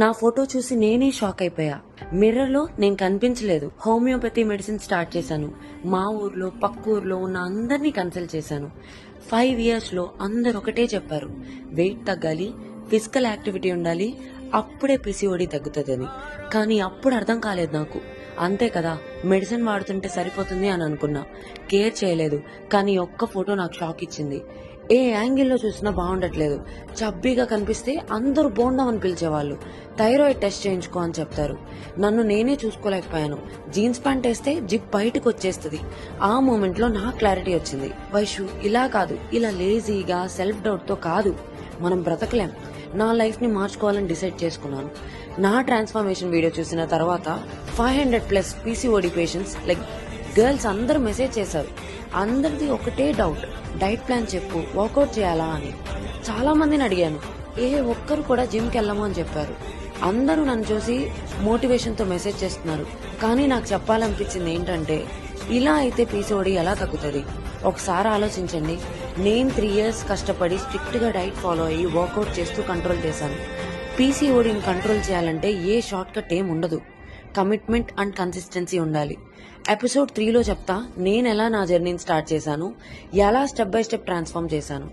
నా ఫోటో చూసి నేనే షాక్ అయిపోయా. మిర్రర్లో నేను కనిపించలేదు. హోమియోపతి మెడిసిన్ స్టార్ట్ చేశాను. మా ఊర్లో పక్క ఊర్లో ఉన్న అందరినీ కన్సల్ట్ చేశాను. 5 yearsలో అందరు ఒకటే చెప్పారు, వెయిట్ తగ్గాలి, ఫిజికల్ యాక్టివిటీ ఉండాలి, అప్పుడే పిసిఓడి తగ్గుతుందని. కానీ అప్పుడు అర్థం కాలేదు నాకు. అంతే కదా, మెడిసిన్ వాడుతుంటే సరిపోతుంది అని అనుకున్నా. కేర్ చేయలేదు. కానీ ఒక్క ఫోటో నాకు షాక్ ఇచ్చింది. ఏ యాంగిల్లో చూసినా బాగుండట్లేదు. చబ్బీగా కనిపిస్తే అందరూ బోండం అని పిలిచేవాళ్ళు. థైరాయిడ్ టెస్ట్ చేయించుకో అని చెప్తారు. నన్ను నేనే చూసుకోలేకపోయాను. జీన్స్ ప్యాంట్ వేస్తే జిప్ బయటకు వచ్చేస్తుంది. ఆ మూమెంట్లో నా క్లారిటీ వచ్చింది. వైషు, ఇలా కాదు, ఇలా లేజీగా సెల్ఫ్ డౌట్తో కాదు మనం బ్రతకలేం. నా లైఫ్ని మార్చుకోవాలని డిసైడ్ చేసుకున్నాను. నా ట్రాన్స్ఫర్మేషన్ వీడియో చూసిన తర్వాత 500+ పీసీఓడి పేషెంట్స్ లైక్ గర్ల్స్ అందరూ మెసేజ్ చేశారు. అందరిది ఒకటే డౌట్, డైట్ ప్లాన్ చెప్పు, వర్కౌట్ చేయాలా అని. చాలా మందిని అడిగాను, ఏ ఒక్కరు కూడా జిమ్కి వెళ్ళము అని చెప్పారు. అందరూ నన్ను చూసి మోటివేషన్తో మెసేజ్ చేస్తున్నారు. కానీ నాకు చెప్పాలనిపించింది ఏంటంటే, ఇలా అయితే పీసీఓడి ఎలా తగ్గుతుంది? ఒకసారి ఆలోచించండి. నేను 3 years కష్టపడి స్ట్రిక్ట్గా డైట్ ఫాలో అయ్యి వర్కౌట్ చేస్తూ కంట్రోల్ చేశాను. పీసీఓడిని కంట్రోల్ చేయాలంటే ఏ షార్ట్ కట్ ఏం ఉండదు. కమిట్మెంట్ అండ్ కన్సిస్టెన్సీ ఉండాలి. ఎపిసోడ్ 3లో చెప్తా నేను ఎలా నా జర్నీని స్టార్ట్ చేశాను, ఎలా స్టెప్ బై స్టెప్ ట్రాన్స్ఫార్మ్ చేశాను.